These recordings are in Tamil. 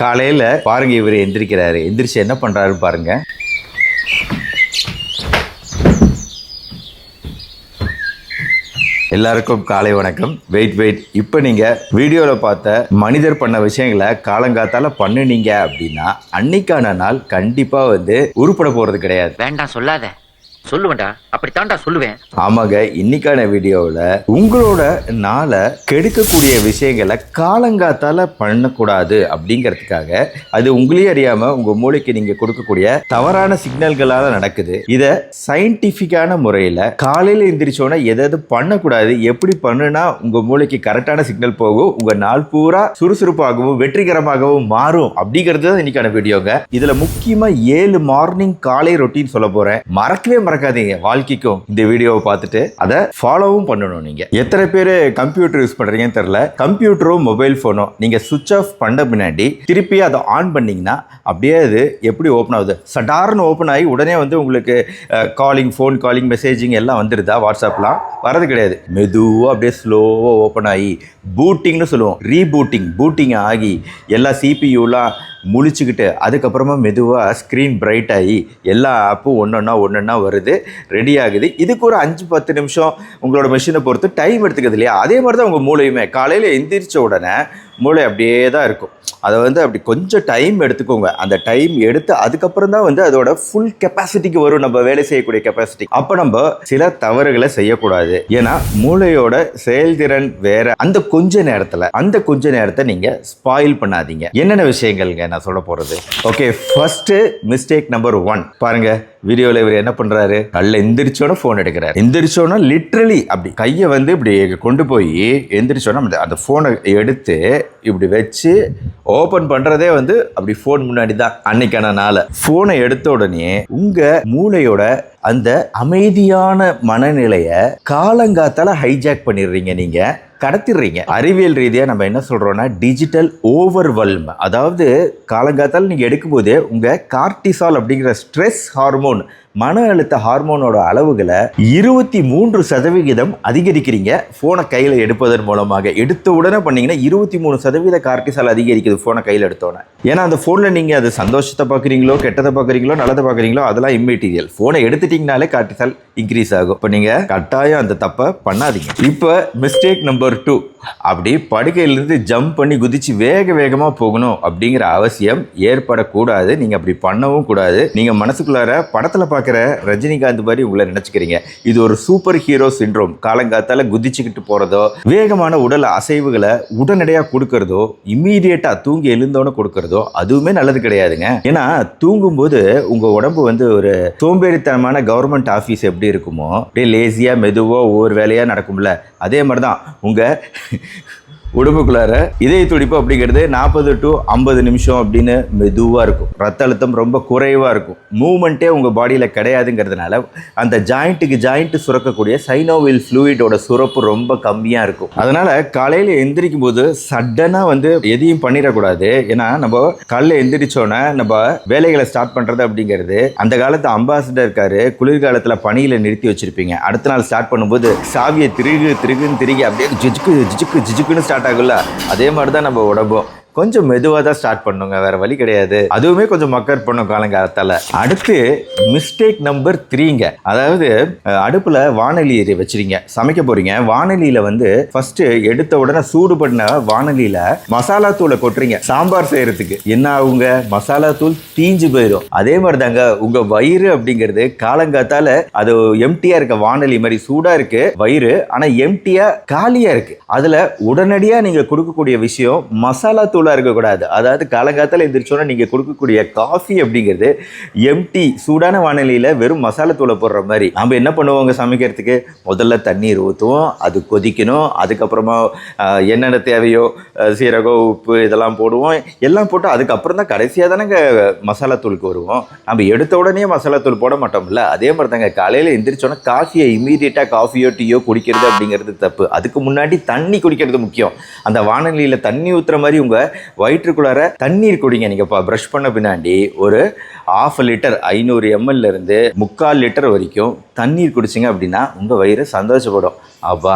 காலையில பாருங்க, இவர் எந்திரிக்கிறாரு. எந்திரிச்சு என்ன பண்றாரு பாருங்க. எல்லாருக்கும் காலை வணக்கம். வெயிட் இப்போ நீங்கள் வீடியோவில் பார்த்த மனிதர் பண்ண விஷயங்களை காலங்காத்தால பண்ணுனீங்க அப்படின்னா அன்னைக்கான நாள் கண்டிப்பாக உருப்பட போகிறது கிடையாது. வேண்டாம் சொல்லாத. சொல்லுவேன்டா, அப்படித்தான்டா சொல்லுவேன். ஆமாங்க, இன்னைக்கான வீடியோவில் உங்களோட நாளை கெடுக்கக்கூடிய விஷயங்களை காலங்காத்தால பண்ணக்கூடாது அப்படிங்கிறதுக்காக, அது உங்களே அறியாமல் உங்கள் மூளைக்கு நீங்கள் கொடுக்கக்கூடிய தவறான சிக்னல்களால் நடக்குது. இதை சயின்டிஃபிக்கான முறையில் காலையில் எந்திரிச்சோன்னா எதாவது பண்ணக்கூடாது, எப்படி பண்ணுனா உங்கள் மூளைக்கு கரெக்டான சிக்னல் போகும், உங்கள் நாள் பூரா சுறுசுறுப்பாகவும் வெற்றிகரமாகவும் மாறும் அப்படிங்கிறது தான் இன்னைக்கான வீடியோங்க. இதில் முக்கியமாக 7 மார்னிங் காலை ரொட்டீன் சொல்ல போகிறேன். மறக்காதீங்க வாழ்க்கைக்கும் இந்த வீடியோவை பார்த்துட்டு அதை ஃபாலோவும் பண்ணணும். நீங்க எத்தனை பேர் கம்ப்யூட்டர் யூஸ் பண்றீங்கன்னு தெரியல. கம்ப்யூட்டரோ மொபைல் போனோ நீங்க சுவிட்ச் ஆஃப் பண்ண பின்னாடி திருப்பி அதை ஆன் பண்ணீங்கன்னா அப்படியே அது எப்படி ஓப்பன் ஆகுது? சடார்னு ஓப்பன் ஆகி உடனே உங்களுக்கு ஃபோன் காலிங் மெசேஜிங் எல்லாம் வந்துருதா? வாட்ஸ்அப்லாம் வரது கிடையாது. மெதுவாக அப்படியே ஸ்லோவாக ஓப்பன் ஆகி பூட்டிங்னு சொல்லுவோம், பூட்டிங் ஆகி எல்லா சிபியூலாம் முழிச்சுக்கிட்டு அதுக்கப்புறமா மெதுவாக ஸ்க்ரீன் பிரைட் ஆகி எல்லா ஆப்பும் ஒன்றொன்னா வருது, ரெடி ஆகுது. இதுக்கு ஒரு 5-10 நிமிஷம் உங்களோட மெஷினை பொறுத்து டைம் எடுத்துக்கிறது இல்லையா? அதே மாதிரி தான் உங்கள் மூளையுமே காலையில் எந்திரிச்ச உடனே மூளை அப்படியே தான் இருக்கும். அதை அப்படி கொஞ்சம் டைம் எடுத்துக்கோங்க. அந்த டைம் எடுத்து அதுக்கப்புறம் தான் அதோட ஃபுல் கெப்பாசிட்டிக்கு வரும், நம்ம வேலை செய்யக்கூடிய கெப்பாசிட்டி. அப்போ நம்ம சில தவறுகளை செய்யக்கூடாது. ஏன்னா மூளையோட செயல்திறன் வேற. அந்த கொஞ்ச நேரத்தை நீங்கள் ஸ்பாயில் பண்ணாதீங்க. என்னென்ன விஷயங்கள்ங்க நான் சொல்ல போகிறது? ஓகே, ஃபர்ஸ்ட் மிஸ்டேக் நம்பர் 1 பாருங்க. வீடியோவில் இவர் என்ன பண்ணுறாரு? காலைல எந்திரிச்சோன்னா ஃபோன் எடுக்கிறார். எந்திரிச்சோன்னா லிட்ரலி அப்படி கையை இப்படி கொண்டு போய் எந்திரிச்சோன்னா அந்த ஃபோனை எடுத்து இப்படி வச்சு ஓப்பன் பண்ணுறதே அப்படி ஃபோன் முன்னாடி தான். அன்னைக்கான நாளை ஃபோனை எடுத்த உடனே உங்கள் மூளையோட அந்த அமைதியான மனநிலையை காலங்காத்தால ஹைஜாக் பண்ணிடுறீங்க, நீங்கள் கடத்திடுறீங்க. அறிவியல் ரீதியாக நம்ம என்ன சொல்கிறோன்னா டிஜிட்டல் ஓவர்வெல்ம். அதாவது காலங்காத்தால் நீங்கள் எடுக்கும்போது உங்கள் கார்டிசால் அப்படிங்கிற ஸ்ட்ரெஸ் ஹார்மோன், மன அழுத்த ஹார்மோனோட அளவுகளை 23% அதிகரிக்கிறீங்க. ஃபோனை கையில் எடுப்பதன் மூலமாக எடுத்த உடனே பண்ணீங்கன்னா 23% கார்டிசால் அதிகரிக்குது ஃபோனை கையில் எடுத்தோன்னே. ஏன்னா அந்த ஃபோனில் நீங்கள் அது சந்தோஷத்தை பார்க்குறீங்களோ, கெட்டதை பார்க்குறீங்களோ, நல்லதை பார்க்குறீங்களோ, அதெல்லாம் இம்மெட்டீரியல். ஃபோனை எடுத்துட்டிங்கனாலே கார்டிசால் இன்க்ரீஸ் ஆகும். இப்போ நீங்கள் கட்டாயம் அந்த தப்பை பண்ணாதீங்க. இப்போ மிஸ்டேக் நம்பர் 2, அப்படி படுக்கையிலேருந்து ஜம்ப் பண்ணி குதிச்சு வேகமாக போகணும் அப்படிங்கிற அவசியம் ஏற்படக்கூடாது. நீங்கள் அப்படி பண்ணவும் கூடாது. நீங்கள் மனசுக்குள்ளார படத்தில் பார்க்குற ரஜினிகாந்த் மாதிரி உங்களை நினச்சிக்கிறீங்க. இது ஒரு சூப்பர் ஹீரோ சிண்ட்ரோம். காலங்காத்தால குதிச்சுக்கிட்டு போகிறதோ, வேகமான உடல் அசைவுகளை உடனடியாக கொடுக்கறதோ, இம்மீடியட்டாக தூங்கி எழுந்தோன்னு கொடுக்கறதோ அதுவுமே நல்லது கிடையாதுங்க. ஏன்னா தூங்கும்போது உங்கள் உடம்பு ஒரு சோம்பேறித்தனமான கவர்மெண்ட் ஆஃபீஸ் எப்படி இருக்குமோ அப்படியே லேசியாக மெதுவாக ஒவ்வொரு வேலையாக நடக்கும்ல, அதே மாதிரி தான் உங்கள் உடம்புக்குள்ளார இதய துடிப்பு அப்படிங்கிறது 40 to 50 நிமிஷம் அப்படின்னு மெதுவாக இருக்கும். ரத்த அழுத்தம் ரொம்ப குறைவாக இருக்கும். மூமெண்ட்டே உங்கள் பாடியில் கிடையாதுங்கிறதுனால அந்த ஜாயிண்ட்டு சுரக்கக்கூடிய சைனோவில் ஃப்ளூயிடோட சுரப்பு ரொம்ப கம்மியாக இருக்கும். அதனால் காலையில் எந்திரிக்கும் போது சடனாக எதையும் பண்ணிடக்கூடாது. ஏன்னா நம்ம காலையில் எந்திரிச்சோன்னே நம்ம வேலைகளை ஸ்டார்ட் பண்ணுறது அப்படிங்கிறது, அந்த காலத்து அம்பாசிடர் இருக்காரு, குளிர்காலத்தில் பணியில் நிறுத்தி வச்சுருப்பீங்க. அடுத்த நாள் ஸ்டார்ட் பண்ணும்போது சாவியை திருகி அப்படியே ஜிஜுக்குன்னு ஸ்டார்ட் ஆகும்ல, அதே மாதிரி தான் நம்ம உடம்பும் கொஞ்சம் மெதுவாக தான் ஸ்டார்ட் பண்ணுங்க, வேற வழி கிடையாது. அதுவுமே கொஞ்சம் மக்கர் பண்ணும் காலங்காலத்தால். அடுத்து மிஸ்டேக் நம்பர் 3ங்க. அதாவது அடுப்பில் வானொலி வச்சுருங்க, சமைக்க போறீங்க. வானொலியில் ஃபர்ஸ்ட் எடுத்த உடனே சூடு பண்ண வானொலியில் மசாலா தூளை கொட்டுறீங்க. சாம்பார் செய்யறதுக்கு என்ன ஆகுங்க? மசாலா தூள் தீஞ்சு போயிடும். அதே மாதிரி தாங்க உங்க வயிறு அப்படிங்கிறது காலங்காத்தால அது எம்டியா இருக்க வானொலி மாதிரி சூடா இருக்கு வயிறு, ஆனா எம்டியா காலியா இருக்கு. அதுல உடனடியா நீங்க கொடுக்கக்கூடிய விஷயம் மசாலா தூள் இருக்கக்கூடாது. அதாவது காலங்காத்தால எந்திரிச்சோன்னா நீங்க கொடுக்கக்கூடிய காஃபி அப்படிங்கிறது எம்டி சூடான வானிலையில வெறும் மசாலா தூளை போடுற மாதிரி. நம்ம என்ன பண்ணுவோங்க சமைக்கிறதுக்கு? முதல்ல தண்ணீர் ஊற்றுவோம், அது கொதிக்கணும், அதுக்கப்புறமா என்னென்ன தேவையோ சீரகம், உப்பு இதெல்லாம் போடுவோம். எல்லாம் போட்டு அதுக்கப்புறம் தான் கடைசியாக தானேங்க மசாலா தூளுக்கு வருவோம். நம்ம எடுத்த உடனே மசாலா தூள் போட மாட்டோம்ல, அதே மாதிரி தாங்க காலையில் எந்திரிச்சோன்னா காஃபியை இமீடியட்டாக காஃபியோ டீயோ குடிக்கிறது அப்படிங்கிறது தப்பு. அதுக்கு முன்னாடி தண்ணி குடிக்கிறது முக்கியம். அந்த வானொலியில் தண்ணி ஊற்றுற மாதிரி உங்கள் வயிற்றுக்குள்ளார தண்ணீர் குடிங்க. நீங்கள் ப்ரஷ் பண்ண பின்னாடி ஒரு 1/2 லிட்டர் 500 ml இருந்து 3/4 லிட்டர் வரைக்கும் தண்ணீர் குடிச்சிங்க அப்படின்னா உங்கள் வயிறு சந்தோஷப்படும். அப்பா,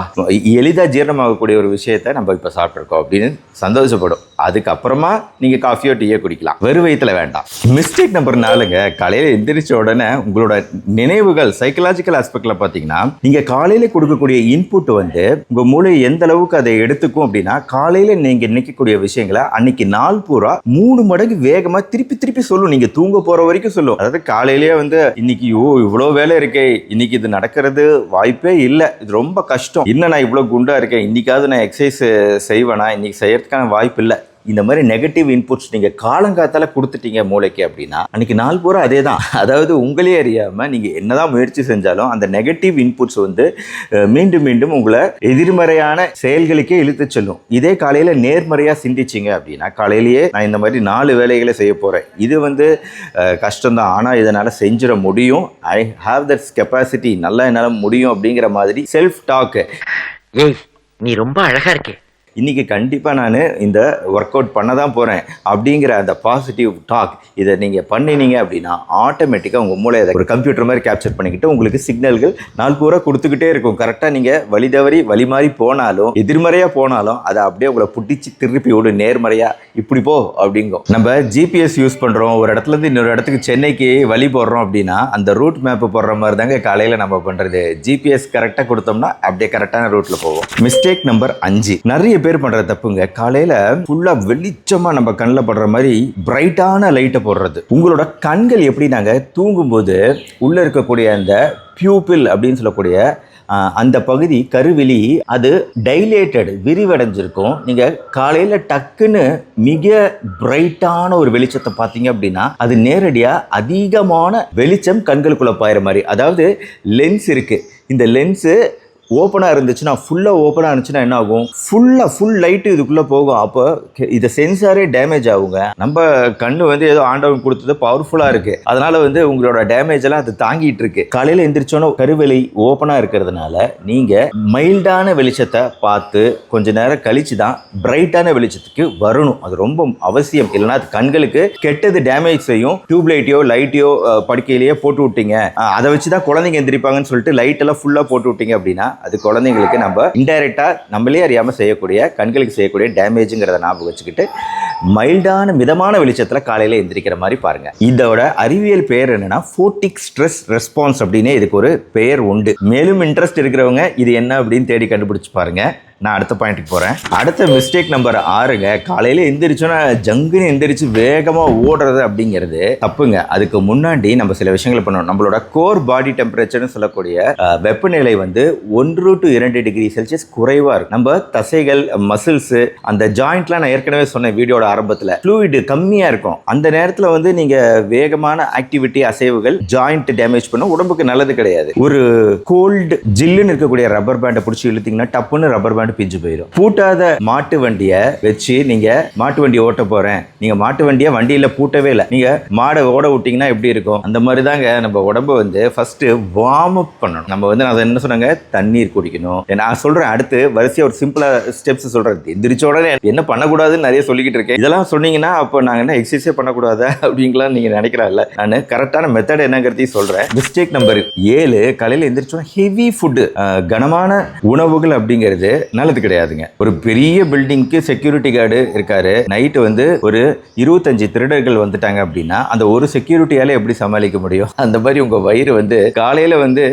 எளிதாக ஜீரணமாகக்கூடிய ஒரு விஷயத்தை நம்ம இப்போ சாப்பிட்ருக்கோம் அப்படின்னு சந்தோஷப்படும். அதுக்கப்புறமா நீங்கள் காஃபியோ டீயோ குடிக்கலாம், வெறும் வயிற்றுல வேண்டாம். மிஸ்டேக் நம்பர் 4ங்க, காலையில் எந்திரிச்ச உடனே உங்களோட நினைவுகள் சைக்கலாஜிக்கல் ஆஸ்பெக்டில் பார்த்தீங்கன்னா, நீங்கள் காலையில் கொடுக்கக்கூடிய இன்புட் வந்து உங்கள் மூளை எந்த அளவுக்கு அதை எடுத்துக்கும் அப்படின்னா, காலையில் நீங்கள் நினைக்கக்கூடிய விஷயங்களை அன்னைக்கு நாள் பூரா 3 மடங்கு வேகமாக திருப்பி திருப்பி சொல்லும். நீங்கள் தூங்க போகிற வரைக்கும் சொல்லும். அதாவது காலையிலேயே வந்து இன்னைக்கு இவ்வளோ வேலை இருக்கே, இன்னைக்கு இது நடக்கிறது வாய்ப்பே இல்லை, இது ரொம்ப கஷ்டம், இன்னும் நான் இவ்வளோ குண்டா இருக்கேன், இன்னைக்காவது நான் எக்ஸசைஸ் செய்வேனா, இன்னைக்கு செய்யறதுக்கான வாய்ப்பு இல்லை. இந்த மாதிரி நெகட்டிவ் இன்புட்ஸ் நீங்கள் காலங்காத்தால கொடுத்துட்டீங்க மூளைக்கு அப்படின்னா அன்னைக்கு நாள் பூரா அதே தான். அதாவது உங்களே அறியாமல் நீங்கள் என்னதான் முயற்சி செஞ்சாலும் அந்த நெகட்டிவ் இன்புட்ஸ் வந்து மீண்டும் மீண்டும் உங்களை எதிர்மறையான செயல்களுக்கே இழுத்து செல்லும். இதே காலையில் நேர்மறையாக சிந்திச்சிங்க அப்படின்னா, காலையிலேயே நான் இந்த மாதிரி 4 வேலைகளை செய்ய போகிறேன், இது வந்து கஷ்டம்தான், ஆனால் இதனால் செஞ்சிட முடியும், ஐ ஹாவ் தட் கெப்பாசிட்டி, நல்லா என்னால் முடியும் அப்படிங்கிற மாதிரி செல்ஃப் டாக்கு. ஏய், நீ ரொம்ப அழகா இருக்கே, இன்றைக்கி கண்டிப்பாக நான் இந்த ஒர்க் அவுட் பண்ண தான் போகிறேன் அப்படிங்கிற அந்த பாசிட்டிவ் டாக் இதை நீங்கள் பண்ணினீங்க அப்படின்னா ஆட்டோமேட்டிக்காக உங்கள் மூளை அதை ஒரு கம்ப்யூட்டர் மாதிரி கேப்சர் பண்ணிக்கிட்டு உங்களுக்கு சிக்னல்கள் நாள் பூரா கொடுத்துக்கிட்டே இருக்கும். கரெக்டாக நீங்கள் வழி தவறி வழி மாறி போனாலும் எதிர்மறையாக போனாலும் அதை அப்படியே உங்களை பிடிச்சி திருப்பி விடு, நேர்மறையாக இப்படி போ அப்படிங்கும். நம்ம ஜிபிஎஸ் யூஸ் பண்ணுறோம், ஒரு இடத்துலேருந்து இன்னொரு இடத்துக்கு சென்னைக்கு வழி போடுறோம் அப்படின்னா அந்த ரூட் மேப்பு போடுற மாதிரி தாங்க காலையில் நம்ம பண்ணுறது. ஜிபிஎஸ் கரெக்டாக கொடுத்தோம்னா அப்படியே கரெக்டான ரூட்டில் போவோம். மிஸ்டேக் நம்பர் 5, நிறைய பேர் பண்ற தப்புங்க, காலையில ஃபுல்லா வெளிச்சமா நம்ம கண்ணில் படுற மாதிரி பிரைட்டான லைட்டை போடுறது. உங்களோட கண்கள் எப்படினாங்க, தூங்கும்போது உள்ள இருக்கக்கூடிய அந்த பியூப்பிள் அப்படின்னு சொல்லக்கூடிய அந்த பகுதி கருவிழி அது டைலேட்டட் விரிவடைஞ்சிருக்கும். நீங்கள் காலையில் டக்குன்னு மிக பிரைட்டான ஒரு வெளிச்சத்தை பார்த்தீங்க அப்படின்னா அது நேரடியாக அதிகமான வெளிச்சம் கண்களுக்குள்ளே பாயிற மாதிரி. அதாவது லென்ஸ் இருக்குது, இந்த லென்ஸு ஓப்பனாக இருந்துச்சுன்னா, ஃபுல்லாக ஓப்பனாக இருந்துச்சுன்னா என்ன ஆகும், ஃபுல் லைட்டு இதுக்குள்ளே போகும். அப்போ இதை சென்சாரே டேமேஜ் ஆகுங்க. நம்ம கண்ணு வந்து ஏதோ ஆண்டவன் கொடுத்தது பவர்ஃபுல்லாக இருக்குது, அதனால் வந்து உங்களோட டேமேஜ் எல்லாம் அது தாங்கிட்டு இருக்கு. காலையில் எந்திரிச்சோன்னா கருவெளி ஓப்பனாக இருக்கிறதுனால நீங்கள் மைல்டான வெளிச்சத்தை பார்த்து கொஞ்ச நேரம் கழிச்சு தான் பிரைட்டான வெளிச்சத்துக்கு வரணும். அது ரொம்ப அவசியம், இல்லைன்னா அது கண்களுக்கு கெட்டது டேமேஜ் செய்யும். டியூப்லைட்டையோ லைட்டையோ படுக்கையிலேயே போட்டு விட்டீங்க, அதை வச்சு தான் குழந்தைங்க எந்திரிப்பாங்கன்னு சொல்லிட்டு லைட்டெல்லாம் ஃபுல்லாக போட்டு விட்டீங்க அப்படின்னா அது குழந்தைங்களுக்கு நம்ம இன்டைரக்டா நம்மளே அறியாமல் செய்யக்கூடிய கண்களுக்கு செய்யக்கூடிய டேமேஜுங்கிறத ஞாபகம் வச்சுக்கிட்டு மைல்டான மிதமான வெளிச்சத்தில் காலையில் எந்திரிக்கிற மாதிரி பாருங்க. இதோட அறிவியல் பெயர் என்னன்னா ஃபோட்டிக் ஸ்ட்ரெஸ் ரெஸ்பான்ஸ் அப்படின்னு இதுக்கு ஒரு பெயர் உண்டு. மேலும் இன்ட்ரெஸ்ட் இருக்கிறவங்க இது என்ன அப்படின்னு தேடி கண்டுபிடிச்சு பாருங்க. நான் அடுத்த பாயிண்ட்டுக்கு போகிறேன். அடுத்த மிஸ்டேக் நம்பர் 6ங்க, காலையில் எந்திரிச்சோன்னா ஜங்குன்னு எந்திரிச்சு வேகமாக ஓடுறது அப்படிங்கிறது தப்புங்க. அதுக்கு முன்னாடி நம்ம சில விஷயங்களை பண்ணணும். நம்மளோட கோர் பாடி டெம்பரேச்சர்னு சொல்லக்கூடிய வெப்பநிலை வந்து 1 to 2 டிகிரி செல்சியஸ் குறைவாக இருக்கும். நம்ம தசைகள், மசில்ஸு, அந்த ஜாயிண்ட்லாம் நான் ஏற்கனவே சொன்ன வீடியோட ஆரம்பத்தில் ஃப்ளூயிட் கம்மியாக இருக்கும். அந்த நேரத்தில் வந்து நீங்கள் வேகமான ஆக்டிவிட்டி, அசைவுகள் ஜாயிண்ட் டேமேஜ் பண்ண உடம்புக்கு நல்லது கிடையாது. ஒரு கோல்டு ஜில்லுன்னு இருக்கக்கூடிய ரப்பர் பேண்டை பிடிச்சி இழுத்தீங்கன்னா டப்புன்னு ரப்பர் பேண்ட் பிஞ்சு போயிடும். பூட்டாத மாட்டு வண்டியை வச்சு நீங்க மாட்டு வண்டி ஓட்ட போறேன், நீங்க மாட்டு வண்டியை வண்டியில பூட்டவே இல்லை, நீங்க மாடை ஓட விட்டீங்கன்னா எப்படி இருக்கும்? அந்த மாதிரி தாங்க நம்ம உடம்பு வந்து ஃபர்ஸ்ட் வார்ம் அப் பண்ணணும். நம்ம வந்து நான் என்ன சொன்னாங்க, தண்ணீர் குடிக்கணும். நான் சொல்றேன் அடுத்து வரிசையா ஒரு சிம்பிளா ஸ்டெப்ஸ் சொல்றேன். எந்திரிச்ச உடனே என்ன பண்ணக்கூடாதுன்னு நிறைய சொல்லிக்கிட்டு இருக்கேன். இதெல்லாம் சொன்னீங்கன்னா அப்போ நாங்க என்ன எக்ஸசைஸே பண்ணக்கூடாதா அப்படிங்கலாம் நீங்க நினைக்கிறா? நான் கரெக்டான மெத்தட் என்னங்கிறதையும் சொல்றேன். மிஸ்டேக் நம்பர் 7, காலையில் எந்திரிச்சோன்னா ஹெவி ஃபுட்டு, கனமான உணவுகள் அப்படிங்கிறது நல்லது கிடையாதுங்க. ஒரு பெரிய பில்டிங்க்கு செக்யூரிட்டி கார்டு இருக்காரு, நைட்டு வந்து ஒரு 25 திருடர்கள் வந்துட்டாங்க அப்படின்னா அந்த ஒரு செக்யூரிட்டியால எப்படி சமாளிக்க முடியும்? அந்த மாதிரி உங்க வயிறு வந்து காலையில வந்து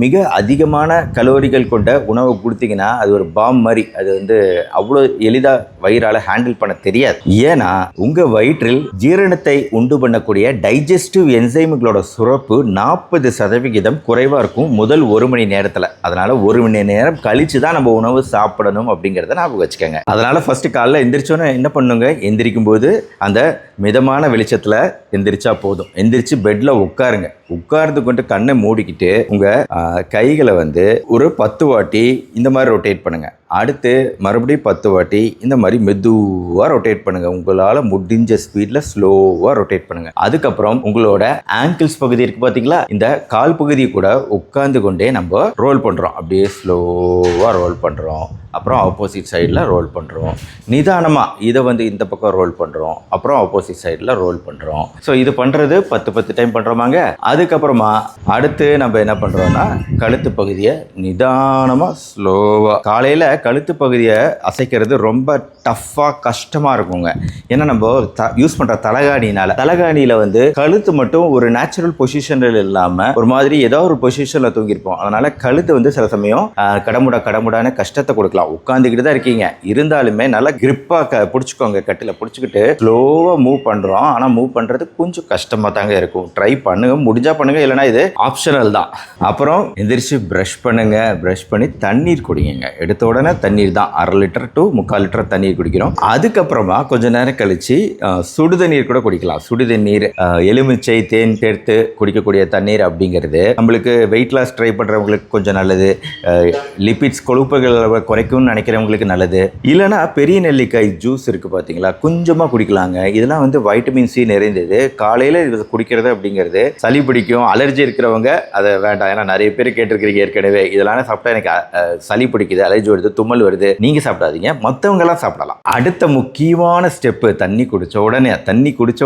மிக அதிகமான கலோரிகள் கொண்ட உணவு கொடுத்தீங்கன்னா அது ஒரு பாம் மாதிரி, அது வந்து அவ்வளோ எளிதா வயிறால ஹேண்டில் பண்ண தெரியாது. ஏன்னா உங்க வயிற்றில் ஜீரணத்தை உண்டு பண்ணக்கூடிய டைஜஸ்டிவ் என்சைம்களோட சுரப்பு 40% குறைவா இருக்கும் முதல் 1 மணி நேரத்துல. அதனால 1 மணி நேரம் கழிச்சு தான் நம்ம உணவு சாப்பிடணும் அப்படிங்கிறத ஞாபகம் வச்சுக்கோங்க. அதனால ஃபர்ஸ்ட் காலைல எந்திரிச்சோன்னா என்ன பண்ணுங்க, எந்திரிக்கும் போது அந்த மிதமான வெளிச்சத்துல எந்திரிச்சா போதும். எந்திரிச்சு பெட்ல உட்காருங்க. உட்கார்ந்து கொண்டு கண்ணை மூடிக்கிட்டு உங்க கைகளை வந்து ஒரு 10 வாட்டி இந்த மாதிரி ரொட்டேட் பண்ணுங்க. அடுத்து மறுபடியும் 10 வாட்டி இந்த மாதிரி மெதுவாக ரொட்டேட் பண்ணுங்க. உங்களால் முடிஞ்ச ஸ்பீடில் ஸ்லோவாக ரொட்டேட் பண்ணுங்க. அதுக்கப்புறம் உங்களோட ஆங்கிள்ஸ் பகுதி இருக்கு பார்த்தீங்களா, இந்த கால் பகுதியை கூட உட்கார்ந்து கொண்டே நம்ம ரோல் பண்ணுறோம். அப்படியே ஸ்லோவாக ரோல் பண்ணுறோம். அப்புறம் ஆப்போசிட் சைடில் ரோல் பண்ணுறோம். நிதானமாக இதை வந்து இந்த பக்கம் ரோல் பண்ணுறோம், அப்புறம் ஆப்போசிட் சைடில் ரோல் பண்ணுறோம். ஸோ இது பண்ணுறது 10 டைம் பண்ணுறோமாங்க. அதுக்கப்புறமா அடுத்து நம்ம என்ன பண்ணுறோன்னா கழுத்து பகுதியை நிதானமாக ஸ்லோவாக, காலையில் கழுத்து பகுதியை அசைக்கிறது ரொம்ப டஃப்பாக கஷ்டமாக இருக்குங்க. ஏன்னா நம்ம யூஸ் பண்ணுற தலைகாணியில் வந்து கழுத்து மட்டும் ஒரு நேச்சுரல் பொசிஷனில் இல்லாமல் ஒரு மாதிரி ஏதோ ஒரு பொசிஷனில் தூங்கியிருப்போம். அதனால் கழுத்து வந்து சில சமயம் கடமுடான கஷ்டத்தை கொடுக்கலாம். உட்காந்துக்கிட்டு தான் இருக்கீங்க, இருந்தாலுமே நல்லா கிரிப்பாக பிடிச்சிக்கோங்க. கட்டில் பிடிச்சிக்கிட்டு ஸ்லோவாக மூவ் பண்ணுறோம். ஆனால் மூவ் பண்ணுறது கொஞ்சம் கஷ்டமாக தாங்க இருக்கும். ட்ரை பண்ணுங்க, முடிஞ்சால் பண்ணுங்க, இல்லைனா இது ஆப்ஷனல் தான். அப்புறம் எந்திரிச்சு ப்ரஷ் பண்ணுங்க. ப்ரஷ் பண்ணி தண்ணீர் குடிங்க. எடுத்த உடனே தண்ணீர் தான் 1/2 லிட்டர் to 3/4 லிட்டர் தண்ணீர் குடிக்கிறோம். அதுக்கப்புறமா கொஞ்சம் நேரம் கழிச்சு சுடுதண்ணீர் கூட குடிக்கலாம். சுடுதண்ணீர், எலுமிச்சை தேன் சேர்த்து குடிக்கக்கூடிய தண்ணீர் அப்படிங்கிறது நம்மளுக்கு வெயிட் லாஸ் ட்ரை பண்ணுறவங்களுக்கு கொஞ்சம் நல்லது. லிபிட்ஸ் கொழுப்புகளை குறைக்கும்னு நினைக்கிறவங்களுக்கு நல்லது. இல்லைனா பெரிய நெல்லிக்காய் ஜூஸ் இருக்குது பார்த்தீங்களா, கொஞ்சமாக குடிக்கலாங்க. இதெல்லாம் வந்து வைட்டமின் சி நிறைந்தது. காலையில் இது குடிக்கிறது அப்படிங்கிறது சளி பிடிக்கும், அலர்ஜி இருக்கிறவங்க அதை வேண்டாம். ஏன்னா நிறைய பேர் கேட்டிருக்கிறீங்க ஏற்கனவே, இதெல்லாம் சாப்பிட்டா எனக்கு சளி பிடிக்குது, அலர்ஜி வருது, தும்மல் வருது, நீங்கள் சாப்பிடாதீங்க, மற்றவங்கெல்லாம் சாப்பிடலாம். அடுத்த முக்கியமான ஸ்டெப்பு, தண்ணி குடிச்ச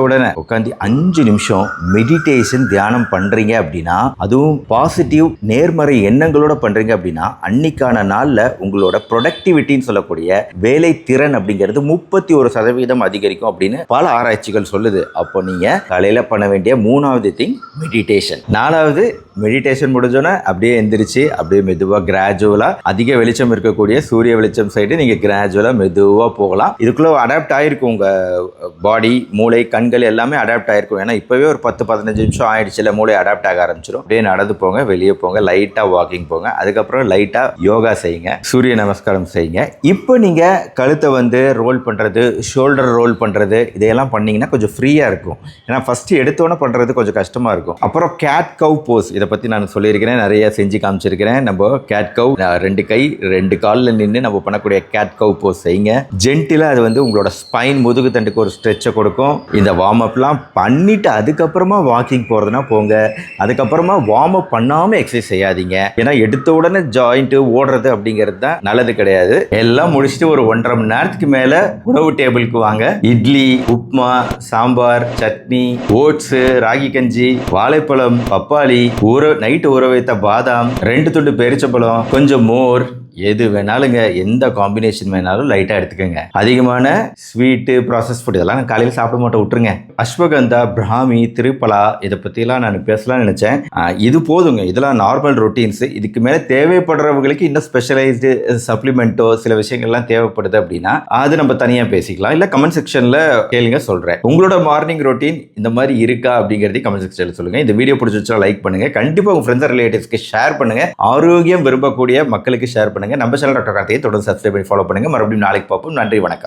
உடனே உட்காந்து 5 நிமிஷம் மெடிடேஷன், தியானம் பண்ணுறீங்க அப்படின்னா, அதுவும் பாசிட்டிவ் நேர்மறை எண்ணங்களோட பண்ணுறீங்க அப்படின்னா, அன்னைக்கான நாளில் உங்களோட ப்ரொடக்டிவிட்டின்னு சொல்லக்கூடிய வேலை திறன் அப்படிங்கிறது 31% அதிகரிக்கும் அப்படின்னு பல ஆராய்ச்சிகள் சொல்லுது. அப்போ நீங்கள் காலையில் பண்ண வேண்டிய 3வது திங் மெடிடேஷன். 4வது மெடிடேஷன் முடிஞ்சோன்னே அப்படியே எந்திரிச்சு அப்படியே மெதுவாக கிராஜுவலாக அதிக வெளிச்சம் இருக்கக்கூடிய சூரிய வெளிச்சம் சைடு நீங்கள் கிராஜுவலாக மெதுவாக போகலாம். இதுக்குள்ளே அடாப்ட் ஆகிருக்கும் உங்கள் பாடி, மூளை, கண்கள் எல்லாமே அடாப்ட் ஆகிருக்கும். ஏன்னா இப்போவே ஒரு 10-15 நிமிஷம் ஆயிடுச்சுல, மூளை அடாப்ட் ஆக ஆரம்பிச்சிடும். அப்படியே நடந்து போங்க, வெளியே போங்க, லைட்டாக வாக்கிங் போங்க, அதுக்கப்புறம் லைட்டாக யோகா செய்யுங்க, சூரிய நமஸ்காரம் செய்யுங்க. இப்போ நீங்கள் கழுத்தை வந்து ரோல் பண்ணுறது, ஷோல்டர் ரோல் பண்ணுறது, இதையெல்லாம் பண்ணிங்கன்னா கொஞ்சம் ஃப்ரீயாக இருக்கும். ஏன்னா ஃபஸ்ட்டு எடுத்தோன்னே பண்ணுறது கொஞ்சம் கஷ்டமாக இருக்கும். அப்புறம் கேட் கவ் போஸ், இதை பற்றி நான் சொல்லியிருக்கிறேன், நிறைய செஞ்சு காமிச்சிருக்கிறேன். நம்ம கேட் கவ் 2 கை 2 காலில் நின்று நம்ம பண்ணக்கூடிய கேட் கவ் போஸ் செய்யுங்க. ஜென்டிலாக அது வந்து உங்களோட ஸ்பைன், முதுகு தண்டுக்கு ஒரு ஸ்ட்ரெச்சை கொடுக்கும். இந்த வார்ம் அப்லாம் பண்ணிவிட்டு அதுக்கப்புறமா வாக்கிங் போகிறதுனா போங்க. அதுக்கப்புறமா வார்ம் அப் பண்ணாமல் எக்ஸசைஸ் செய்யாதீங்க. ஏன்னா எடுத்த உடனே ஜாயிண்ட்டு ஓடுறது அப்படிங்கிறது தான் நல்லது கிடையாது. எல்லாம் முடிச்சுட்டு ஒரு 1.5 மணி நேரத்துக்கு மேலே உணவு டேபிளுக்கு வாங்க. இட்லி, உப்மா, சாம்பார், சட்னி, ஓட்ஸு, ராகி கஞ்சி, வாழைப்பழம், பப்பாளி, நைட்டு ஊற வைத்த பாதாம், 2 துண்டு பேரிச்சம்பழம், கொஞ்சம் மோர், எது வேணாலுங்க, எந்த காம்பினேஷன் வேணாலும் லைட்டாக எடுத்துக்கோங்க. அதிகமான ஸ்வீட்டு, ப்ராசஸ் ஃபுட் இதெல்லாம் நான் காலையில் சாப்பிட மாட்டேன், விட்டுருங்க. அஸ்வகந்தா, பிராமி, திரிபலா, இதை பற்றிலாம் நான் பேசலாம்னு நினச்சேன். இது போதுங்க, இதெல்லாம் நார்மல் ரொட்டீன்ஸ். இதுக்கு மேலே தேவைப்படுறவங்களுக்கு இன்னும் ஸ்பெஷலைஸ்டு சப்ளிமெண்ட்டோ சில விஷயங்கள்லாம் தேவைப்படுது அப்படின்னா அது நம்ம தனியாக பேசிக்கலாம். இல்லை கமெண்ட் செக்ஷனில் கேளுங்க, சொல்கிறேன். உங்களோட மார்னிங் ரொட்டீன் இந்த மாதிரி இருக்கா அப்படிங்கிறதையும் கமெண்ட் செக்ஷனில் சொல்லுங்கள். இந்த வீடியோ பிடிச்சிருச்சா லைக் பண்ணுங்கள். கண்டிப்பாக உங்கள் ஃப்ரெண்ட்ஸ் அண்ட் ரிலேட்டிவ்ஸ்க்கு ஷேர் பண்ணுங்கள். ஆரோக்கியம் விரும்பக்கூடிய மக்களுக்கு ஷேர் பண்ணுங்கள். நம்ம சேனல் டாக்டர் கார்த்தியை தொடர்ந்து சப்ஸ்கிரைப் பண்ணி ஃபாலோ பண்ணுங்கள். மறுபடியும் நாளைக்கு பார்ப்போம். நன்றி, வணக்கம்.